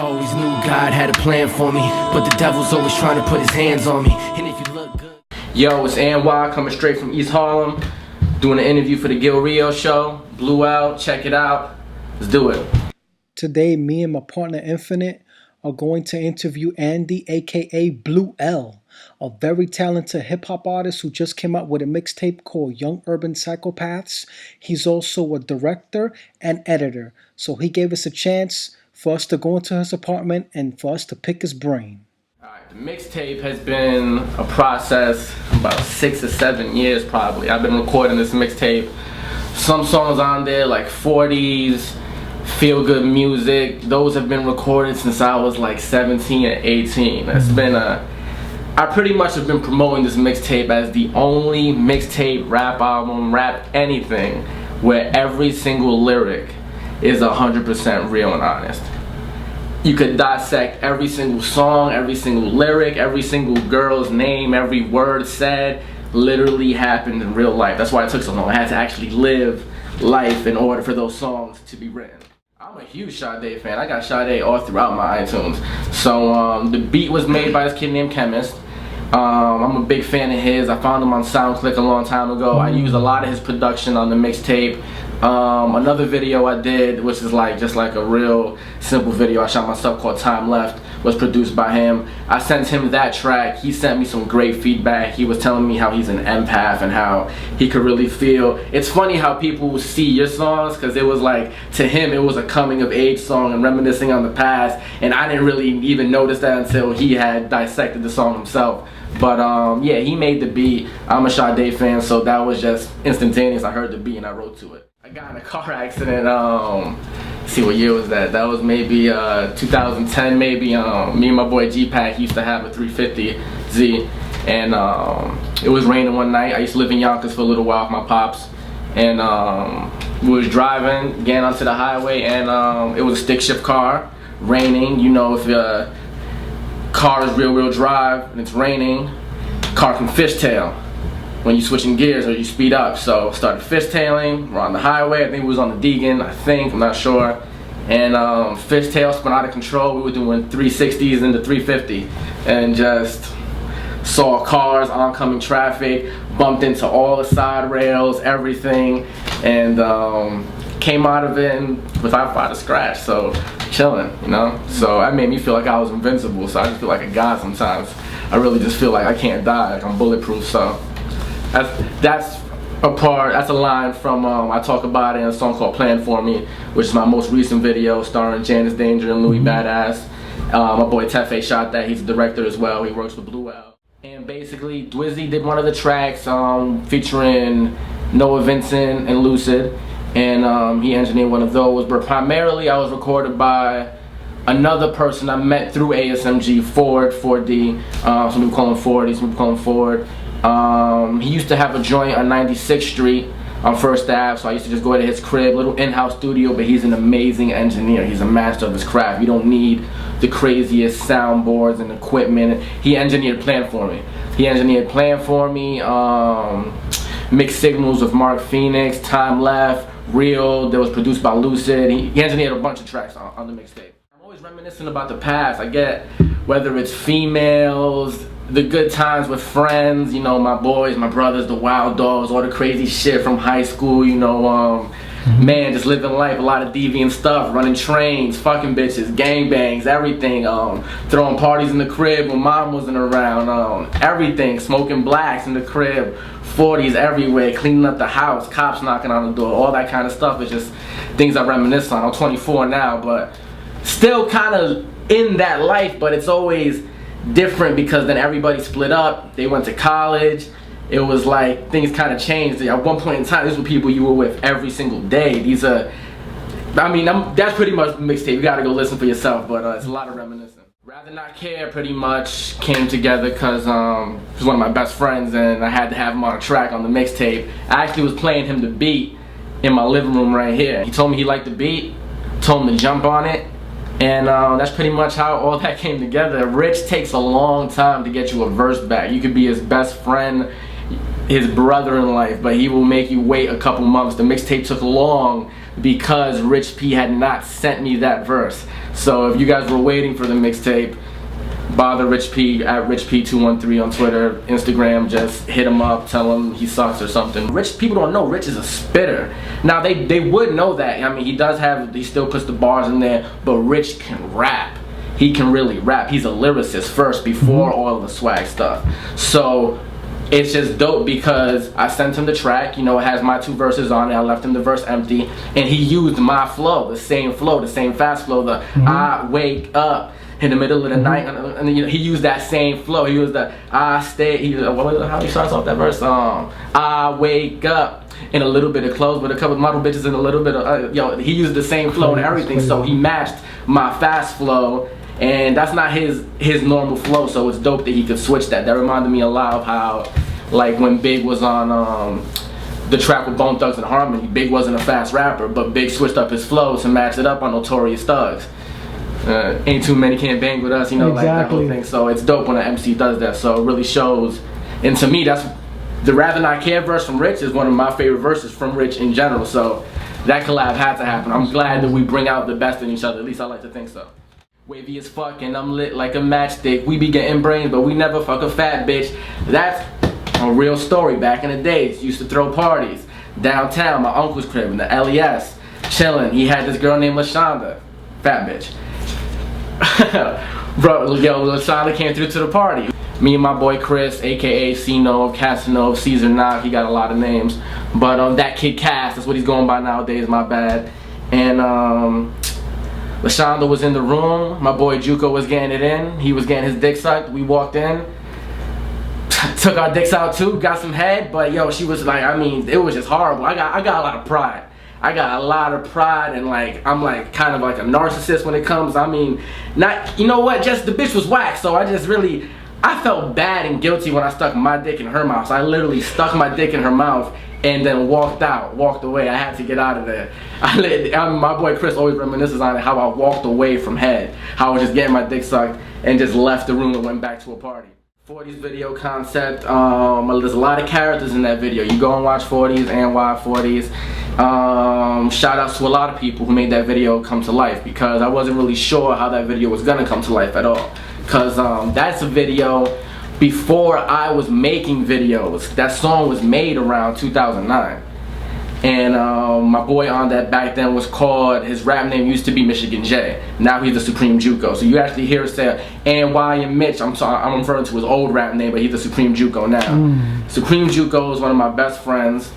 Always knew God had a plan for me, but the devil's always trying to put his hands on me. And if you look good. Yo, it's NY coming straight from East Harlem, doing an interview for the Rios show. Blew out, check it out. Let's do it. Today, me and my partner Infinite are going to interview Andy, aka Blue L, a very talented hip-hop artist who just came out with a mixtape called Young Urban Psychopaths. He's also a director and editor, so he gave us a chance for us to go into his apartment and for us to pick his brain. Alright, the mixtape has been a process about 6 or 7 years probably. I've been recording this mixtape. Some songs on there like 40s, feel-good music. Those have been recorded since I was like 17 or 18. It's been I pretty much have been promoting this mixtape as the only mixtape, rap album, rap anything where every single lyric is 100% real and honest. You could dissect every single song, every single lyric, every single girl's name, every word said literally happened in real life. That's why it took so long. I had to actually live life in order for those songs to be written. I'm a huge Sade fan. I got Sade all throughout my iTunes. So the beat was made by this kid named Chemist. I'm a big fan of his. I found him on SoundClick a long time ago. I used a lot of his production on the mixtape. Another video I did, which is just like a real simple video I shot myself called Time Left, was produced by him. I sent him that track. He sent me some great feedback. He was telling me how he's an empath and how he could really feel. It's funny how people see your songs, because it was like, to him it was a coming of age song and reminiscing on the past, and I didn't really even notice that until he had dissected the song himself. But yeah, he made the beat. I'm a Sade fan, so that was just instantaneous. I heard the beat and I wrote to it. I got in a car accident, let's see what year was that? That was maybe 2010 maybe. Me and my boy G-Pack used to have a 350Z, and it was raining one night. I used to live in Yonkers for a little while with my pops, and we was driving, getting onto the highway, and it was a stick shift car, raining. You know, if your car is rear-wheel drive and it's raining, car can fishtail when you're switching gears or you speed up. So started fishtailing. We're on the highway. I think it was on the Deegan, I'm not sure. And fishtail spun out of control. We were doing 360s into 350 and just saw cars, oncoming traffic, bumped into all the side rails, everything, and came out of it without a scratch. So chilling, you know. So that made me feel like I was invincible. So I just feel like a god sometimes. I really just feel like I can't die, like I'm bulletproof. So that's a line from I talk about it in a song called Plan For Me, which is my most recent video starring Janice Danger and Louis Badass. My boy Tefe shot that. He's a director as well. He works with Blue L. And basically Dwizzy did one of the tracks featuring Noah Vincent and Lucid, and he engineered one of those. But primarily I was recorded by another person I met through ASMG, Ford, 4D. Some people call him 40, some people call him Ford. He used to have a joint on 96th Street on First Ave, so I used to just go to his crib, little in-house studio, but he's an amazing engineer. He's a master of his craft. You don't need the craziest soundboards and equipment. He engineered Plan For Me. Mixed Signals with Mark Phoenix, Time Left, Real, that was produced by Lucid. He engineered a bunch of tracks on the mixtape. I'm always reminiscing about the past. I get whether it's females, the good times with friends, you know, my boys, my brothers, the wild dogs, all the crazy shit from high school, you know, man, just living life, a lot of deviant stuff, running trains, fucking bitches, gangbangs, everything, throwing parties in the crib when mom wasn't around, everything, smoking blacks in the crib, 40s everywhere, cleaning up the house, cops knocking on the door, all that kind of stuff is just things I reminisce on. I'm 24 now, but still kind of in that life, but it's always different because then everybody split up, they went to college. It was like things kind of changed. At one point in time, these were people you were with every single day. These are, that's pretty much the mixtape. You gotta go listen for yourself, but it's a lot of reminiscing. Rather Not Care pretty much came together because he was one of my best friends and I had to have him on a track on the mixtape. I actually was playing him the beat in my living room right here. He told me he liked the beat, told him to jump on it, and that's pretty much how all that came together. Rich takes a long time to get you a verse back. You could be his best friend, his brother in life, but he will make you wait a couple months. The mixtape took long because Rich P had not sent me that verse. So if you guys were waiting for the mixtape, bother Rich P at RichP213 on Twitter, Instagram. Just hit him up, tell him he sucks or something. Rich, people don't know Rich is a spitter. Now they would know that. I mean, he still puts the bars in there, but Rich can rap. He can really rap. He's a lyricist first before all of the swag stuff. So it's just dope because I sent him the track, you know, it has my 2 verses on it. I left him the verse empty, and he used my flow, the same fast flow, the I wake up in the middle of the night, and you know, he used that same flow. He used the how he starts off that verse? I wake up in a little bit of clothes with a couple of model bitches and a little bit of he used the same flow and everything, so he matched my fast flow. And that's not his normal flow, so it's dope that he could switch that. That reminded me a lot of how, like, when Big was on the track with Bone Thugs and Harmony, Big wasn't a fast rapper, but Big switched up his flow to match it up on Notorious Thugs. Ain't too many can't bang with us, you know, exactly. Like that whole thing. So it's dope when an MC does that, so it really shows. And to me, that's the Rather Not Care verse from Rich is one of my favorite verses from Rich in general, so that collab had to happen. I'm glad that we bring out the best in each other, at least I like to think so. Wavy as fuck and I'm lit like a matchstick. We be getting brains, but we never fuck a fat bitch. That's a real story. Back in the days, used to throw parties downtown, my uncle's crib in the LES, chilling. He had this girl named LaShonda, fat bitch. Bro, yo, LaShonda came through to the party. Me and my boy Chris, aka C-Nove, Casanova, Caesar Knock, he got a lot of names. But that kid Cass, that's what he's going by nowadays, my bad. And LaShonda was in the room, my boy Juco was getting it in, he was getting his dick sucked, we walked in, took our dicks out too, got some head, but yo, she was like, I mean, it was just horrible. I got a lot of pride. I got a lot of pride, and like, I'm like kind of like a narcissist when it comes, I mean, not, you know what, just the bitch was whack, so I just really, I felt bad and guilty when I stuck my dick in her mouth, so I literally stuck my dick in her mouth and then walked away. I had to get out of there. My boy Chris always reminisces on it, how I walked away from head, how I was just getting my dick sucked and just left the room and went back to a party. 40s video concept, there's a lot of characters in that video. You go and watch 40s and NY40s. Shout outs to a lot of people who made that video come to life, because I wasn't really sure how that video was gonna come to life at all. Because that's a video before I was making videos. That song was made around 2009. And my boy on that back then was called, his rap name used to be Michigan J. Now he's the Supreme Juco. So you actually hear it say NY and Mitch. I'm referring to his old rap name, but he's the Supreme Juco now. Supreme Juco is one of my best friends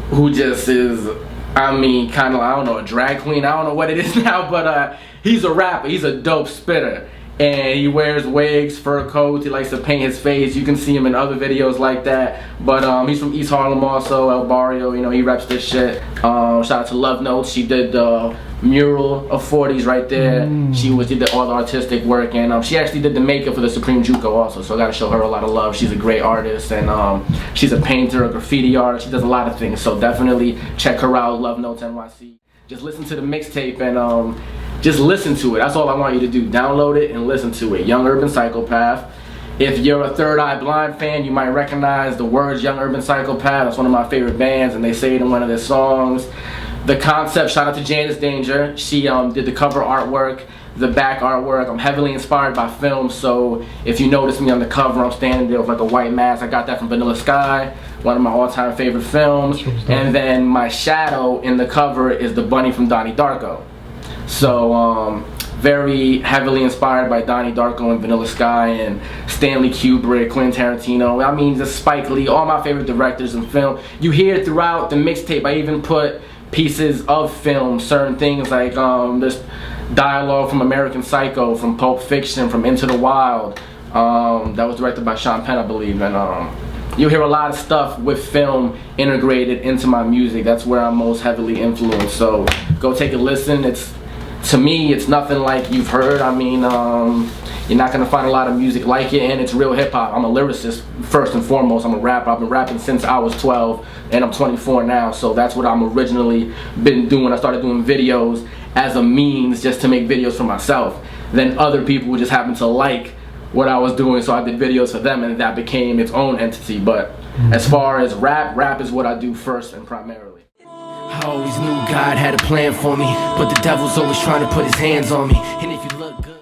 who just is, I mean, kind of, I don't know, a drag queen. I don't know what it is now, but he's a rapper. He's a dope spitter. And he wears wigs, fur coats, he likes to paint his face. You can see him in other videos like that. But he's from East Harlem also, El Barrio, you know, he reps this shit. Shout out to Love Notes, she did the mural of 40s right there. She did all the artistic work, and she actually did the makeup for the Supreme Juco also, so I gotta show her a lot of love. She's a great artist, and she's a painter, a graffiti artist, she does a lot of things, so definitely check her out, Love Notes NYC. Just listen to the mixtape and just listen to it. That's all I want you to do. Download it and listen to it. Young Urban Psychopath. If you're a Third Eye Blind fan, you might recognize the words Young Urban Psychopath. That's one of my favorite bands, and they say it in one of their songs. The concept, shout out to Janice Danger. She did the cover artwork, the back artwork. I'm heavily inspired by film, so if you notice me on the cover, I'm standing there with like a white mask. I got that from Vanilla Sky, one of my all-time favorite films. And then my shadow in the cover is the bunny from Donnie Darko. So very heavily inspired by Donnie Darko and Vanilla Sky and Stanley Kubrick, Quentin Tarantino. I mean, just Spike Lee, all my favorite directors in film. You hear throughout the mixtape, I even put pieces of film, certain things like this dialogue from American Psycho, from Pulp Fiction, from Into the Wild. That was directed by Sean Penn, I believe. And you'll hear a lot of stuff with film integrated into my music. That's where I'm most heavily influenced. So go take a listen. To me, it's nothing like you've heard. I mean, you're not gonna find a lot of music like it, and it's real hip hop. I'm a lyricist first and foremost. I'm a rapper. I've been rapping since I was 12, and I'm 24 now. So that's what I'm originally been doing. I started doing videos as a means just to make videos for myself. Then other people just happened to like what I was doing, so I did videos for them, and that became its own entity. But as far as rap is what I do first and primarily. I always knew God had a plan for me, but the devil's always trying to put his hands on me. And if you look good